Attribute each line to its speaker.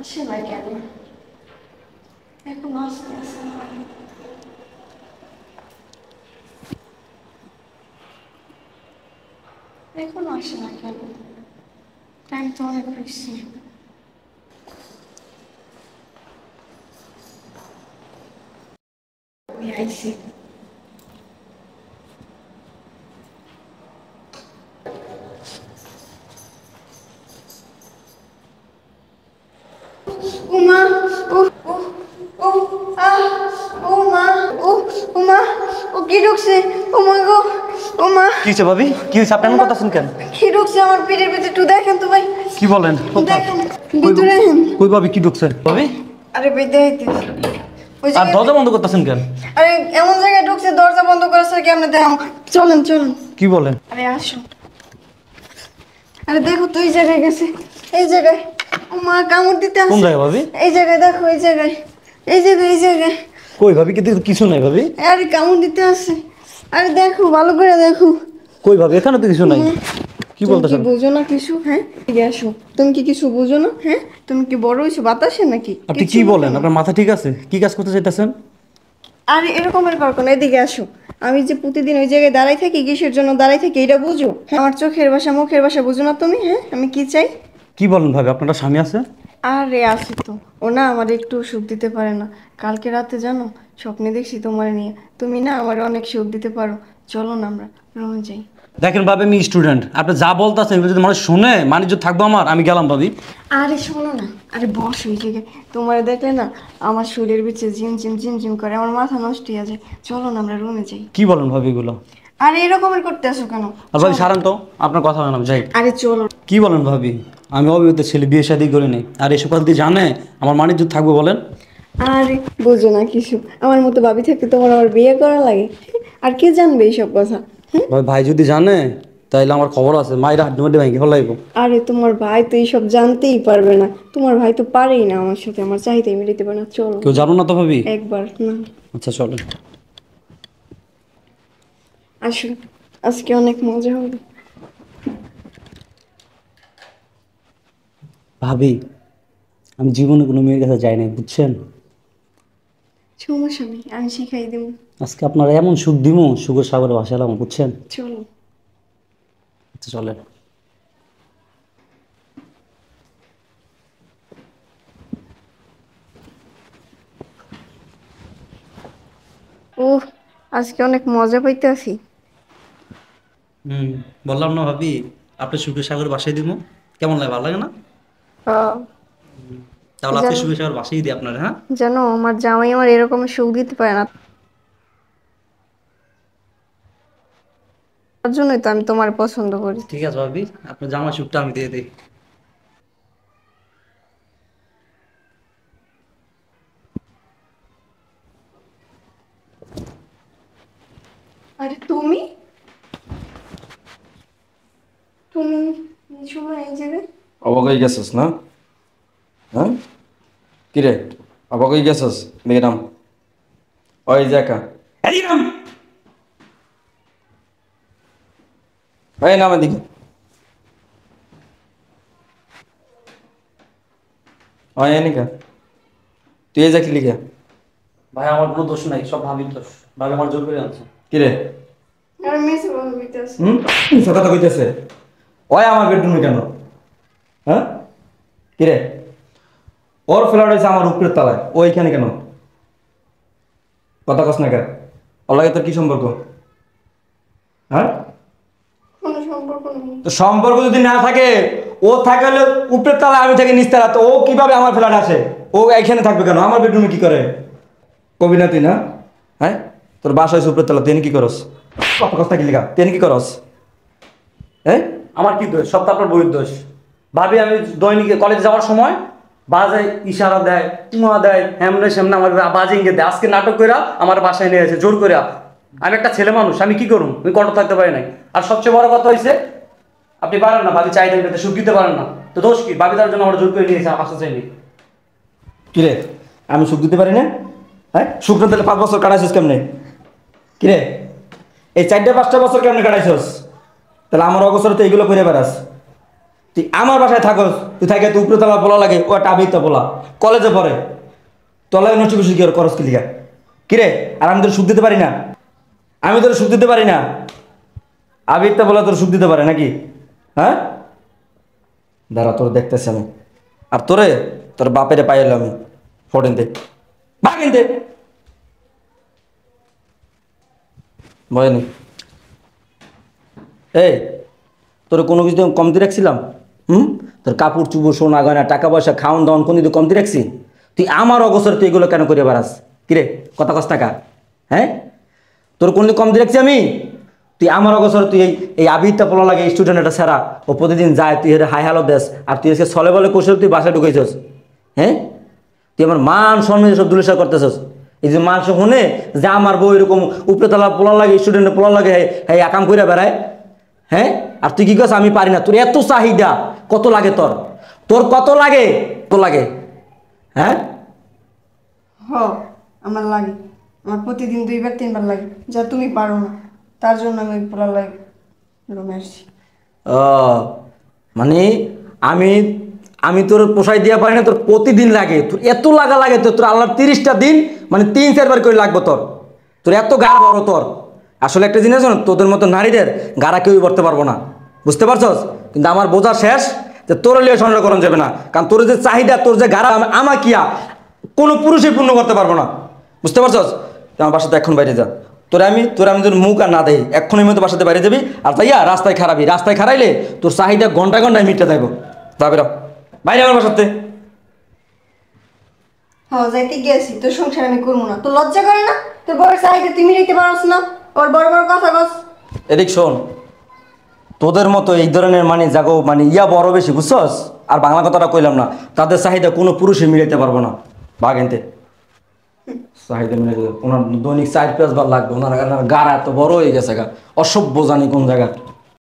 Speaker 1: আসে না কেন? এখন আসতে আসে না। এখন আসে না কেন? টাইম তো অনেক বেশি। আইসি। উমা, ও ও ও আহ ও মা, ও ও মা, ও কি ঢুকছে? ও মা গো, ও মা।
Speaker 2: কি হয়েছে ভাবি? কি হয়েছে? আপনি এমন করতেছেন কেন?
Speaker 1: কি ঢুকছে আমার পেটের ভিতরে? একটু দেখেন তো ভাই।
Speaker 2: কি বলেন?
Speaker 1: দেখেন ভিতরে।
Speaker 2: কই ভাবি কি ঢুকছে ভাবি?
Speaker 1: আরে ভাই দেখাইতেছি। ওই
Speaker 2: আর
Speaker 1: জায়গায়
Speaker 2: দরজা বন্ধ করতেছেন কেন?
Speaker 1: আরে এমন জায়গায় ঢুকছে দরজা বন্ধ করেছে কেমনে দেখাম? চলেন চলেন।
Speaker 2: কি বলেন?
Speaker 1: আরে আসো। আরে দেখো তো এই জায়গায় গেছে। এই জায়গায়। ও মা কামড় দিতে
Speaker 2: কোন
Speaker 1: আসছে।
Speaker 2: জায়গায় ভাবি?
Speaker 1: এই জায়গায় দেখো, এই জায়গায়। এই জায়গায়, এই জায়গায়।
Speaker 2: কই ভাবি? কিছু নাই ভাবি।
Speaker 1: আরে কামড় দিতে আসছে। আরে দেখো ভালো করে দেখো।
Speaker 2: কই ভাবি? এখানে তো কিছু নাই। কি
Speaker 1: তুমি কি
Speaker 2: বলতেছেন?
Speaker 1: বুঝো না কিছু? হ্যাঁ এদিকে আসো। তুমি কি কিছু বুঝো না? হ্যাঁ তুমি কি বড় হয়েছো বাতাসে নাকি?
Speaker 2: আপনি
Speaker 1: কিচ্ছু
Speaker 2: কি
Speaker 1: বুঝো
Speaker 2: বলেন?
Speaker 1: না?
Speaker 2: আপনার মাথা ঠিক আছে? কি কাজ করতে চাইতেছেন?
Speaker 1: আরে এরকমের কখনো এদিকে আসো। আমি যে প্রতিদিন ওই জায়গায় দাঁড়াই থাকি, কিসের জন্য দাঁড়াই থাকি এটা বুঝো? হ্যাঁ, আমার চোখের ভাষা মুখের ভাষা বুঝো না তুমি? হ্যাঁ আমি কি চাই?
Speaker 2: কি বলেন ভাবি? আপনার স্বামী আছে?
Speaker 1: আরে আছে তো। ও না আমার একটু সুখ দিতে পারে না। কালকে রাতে জানো স্বপ্নে দেখছি তোমার নিয়ে। তুমি না আমার অনেক সুখ দিতে পারো। চলো না আমরা রুমে যাই।
Speaker 2: দেখেন ভাবি, আমি স্টুডেন্ট। আপনি যা বলতেছেন এগুলো যদি মানুষ শুনে, মানিজ্য থাকবো আমার। আমি গেলাম ভাবি।
Speaker 1: আরে শোনো না। আরে বস ওই জায়গায়। তোমার দেখলে না আমার শরীরের ভিতরে ঝিমঝিম করে আমার মাথা নষ্ট হয়ে যায়। চলো না আমরা রুমে যাই।
Speaker 2: কি বলেন ভাবি এগুলো?
Speaker 1: আরে এরকমের করতে আসো কেন?
Speaker 2: আর ভাবি সারান তো, আপনার কথা হয় না, যাই।
Speaker 1: আরে চলো।
Speaker 2: কি বলেন ভাবি? আমি অবিবাহিত ছেলে, বিয়ে শাদী করি নাই। আর এসব কথা দিয়ে জানে আমার মানিজ্য থাকবো বলেন?
Speaker 1: আরে বুঝো না কিছু। আমার মতো ভাবি থাকতে তোমার আমার বিয়ে করা লাগে? আর কে জানবে এইসব কথা? হ্যাঁ।
Speaker 2: ভাই, ভাই যদি জানে তাইলে আমার খবর আছে, মায়ের হাড্ডি মাড্ডি ভাঙি ফেলাইব।
Speaker 1: আরে তোমার ভাই তো এইসব জানতেই পারবে না। তোমার ভাই তো পারেই না আমার সাথে আমার চাহিদা মিটাতে পারে না। চলো
Speaker 2: কেউ জানো না তো ভাবি?
Speaker 1: একবার না।
Speaker 2: আচ্ছা চলেন।
Speaker 1: আসো। আজকে অনেক মজা হবে।
Speaker 2: ভাবি, আমি জীবনে কোনো মেয়ের কাছে যাই নাই, বুঝছেন?
Speaker 1: সমস্যা নেই আমি শিখাই দেবো।
Speaker 2: আজকে আপনারা এমন সুখ দিমু, সুখের সাগরে ভাসালাম, বুঝছেন?
Speaker 1: চলো।
Speaker 2: আচ্ছা চলেন।
Speaker 1: ওহ আজকে অনেক মজা পাইতে আছি।
Speaker 2: হুম, বললাম না ভাবি, আপনি সুখের সাগরে বাসাই দিমু। কেমন লাগে? ভালো লাগে না? তাহলে আজকে
Speaker 1: জানো
Speaker 2: সুখের সাগর বাসাই দিই আপনারা, হ্যাঁ?
Speaker 1: জানো আমার জামাই আমার এরকম সুখ দিতে পারে না। তার জন্যই তো আমি তোমার পছন্দ করি।
Speaker 2: ঠিক আছে ভাবি, আপনার জামা সুখটা আমি দিয়ে দিই।
Speaker 1: আরে তুমি তুমি এই সময় এই জায়গায়?
Speaker 3: অবাক হয়ে গেছিস না? হ্যাঁ, কিরে অবাক হয়ে গেছিস? দেখলাম ওই যে একা এই নাম এদিকে। ওই এনিকা তুই এই যা কি লিখে?
Speaker 2: ভাই আমার কোনো দোষ নাই, সব ভাবির দোষ। ভাবি আমার জোর করে আনছে।
Speaker 3: কিরে
Speaker 1: আর মেসে বন্ধ হইতে আছে।
Speaker 3: কথা কইতেছে? ওই আমার বেডরুমে কেন? হ্যাঁ, কিরে ওর ফ্ল্যাট হয়েছে আমার উপরের তলায়, ওইখানে কেন? কথা কস না কেন? ওর লাগে তোর কি সম্পর্ক? হ্যাঁ,
Speaker 1: কোনো সম্পর্ক নেই।
Speaker 3: তো সম্পর্ক যদি না থাকে, ও থাকে হলো উপরের তলায়, আমি থাকি নিচতলা, তো ও কিভাবে আমার ফ্ল্যাটে আসে? ও এখানে থাকবে কেন? আমার বেডরুমে কি করে? কবি না তুই না? হ্যাঁ, তোর বাসা হয়েছে উপরের তলা, তুই কি করস? কত কথা কি লেখা, তুই কি করস? হ্যাঁ,
Speaker 2: আমার কি দোষ? সব তো আপনার বইয়ের দোষ। ভাবি আমি দৈনিক কলেজে যাওয়ার সময় বাজে ইশারা দেয়, চুমা দেয়, হেমনে সেমনে আমার বাজে ইঙ্গিত দেয়। আজকে নাটক কইরা আমার বাসায় নিয়ে এসে জোর কইরা। আমি একটা ছেলে মানুষ, আমি কি করুম? আমি কঠোর থাকতে পারি নাই। আর সবচেয়ে বড় কথা হয়েছে, আপনি পারেন না ভাবি চাহিদা মেটাতে, সুখ দিতে পারেন না। তো দোষ কি? ভাবি তার জন্য আমার জোর করে নিয়ে এসে আমার বাসা চাইনি।
Speaker 3: কিরে আমি সুখ দিতে পারি না? হ্যাঁ, সুখ না দিলে 5 বছর কাটাইছিস কেমনে? কিরে এই 4-5টা বছর কেমনে কাটাইছিস? তাহলে আমার অবসরে তো এইগুলো করে বেড়াস। তুই আমার বাসায় থাকস, তুই থাকে তুই উপরে তলা বলা লাগে, ও একটা আবিরটা বলা কলেজে পড়ে, তলায় নষ্ট কিছু কি করস কি লিগা? কিরে, আর আমি তোর সুখ দিতে পারি না? আমি তোর সুখ দিতে পারি না? আবিরটা বলা তোর সুখ দিতে পারে নাকি? হ্যাঁ, দাঁড়া তোর দেখতেছি আমি। আর তোরে তোর বাপেরে পাইলাম আমি ফোটেনতে বা কিনতে বয়নি। এই তোর কোনো কিছু কমতি রাখছিলাম? তোর কাপড় চুপড় সোনা গয়না টাকা পয়সা খাওয়ান দাওয়ান কোন দিকে কমতি রাখছি? তুই আমার অগোচরে তুই এগুলো কেন করে বেড়াস? কিরে কথা কস টাকা? হ্যাঁ, তোর কোনদিন কমতি রাখছি আমি? তুই আমার অগোচরে তুই এই আবিরটা পড়া লাগে স্টুডেন্ট একটা সেরা, ও প্রতিদিন যায়, তুই এর হাই হ্যালো দেস, আর তুই এসে ছলে বলে কৌশল তুই বাসায় ঢুকেছিস। হ্যাঁ, তুই আমার মান সম্মান সব দুলিশা করতেছিস। এই যে মানুষ শুনে যে আমার বউ এরকম উপরেতলা পোলা লাগে, স্টুডেন্টের পোলা লাগে, হ্যাঁ আকাম করে বেড়ায়। হ্যাঁ, আর তুই কি করছ? আমি পারি না। তোর এত চাহিদা, কত লাগে তোর? তোর কত লাগে? কত লাগে? হ্যাঁ,
Speaker 1: হ, আমার লাগে, আমার প্রতিদিন 2-3 বার লাগে, যা তুমি পারো না, তার জন্য আমি পোলা লাগে রুমে আসছি।
Speaker 3: ও মানে আমি আমি তোর পোষাই দিয়া পারি না, তোর প্রতিদিন লাগে। তোর এত লাগা লাগে তোর, তোর আল্লাহর 30টা দিন মানে 3-4 বার করে লাগবে তোর। তোর এত গাড়া বড় তোর। আসলে একটা জিনিস জানো, তোদের মতো নারীদের গাড়া কেউই করতে পারবো না, বুঝতে পারছস? কিন্তু আমার বোঝা শেষ যে তোর লিয়ে সংগ্রহ করা যাবে না, কারণ তোর যে চাহিদা, তোর যে গাড়া আমাকিয়া কোনো পুরুষই পূর্ণ করতে পারবো না, বুঝতে পারছস? তুই আমার বাসাতে এখন বাইরে যা। তোর আমি তোর মুখ আর না দেই, এক্ষুনি মতো বাসাতে বাইরে যাবি। আর তাইয়া রাস্তায় খারাপি, রাস্তায় খারাইলে তোর চাহিদা ঘন্টায় ঘন্টায় মিটতে থাকবো। তা বেরো বাইরে আমার বাসাতে।
Speaker 1: হ্যাঁ, যাইতে গেছি, তোর সংসার আমি করবো না। তোর লজ্জা করে না? তোর বড় চাহিদা তুই মিটাইতে পারস না, ওর বড় বড় কথা বস।
Speaker 3: এদিক শোন, তোদের মতো এই ধরনের মানে জাগো মানে ইয়া বড় বেশি, বুঝছস? আর বাংলা কথাটা কইলাম না, তাদের চাহিদা কোনো পুরুষই মিলাইতে পারবো না। ভাগ এনতে চাহিদা মিলাইতে ওনার দৈনিক 4-5 বার লাগবে। ওনার গাড়া এত বড় হয়ে গেছে গা, অসভ্য জানি কোন জায়গা।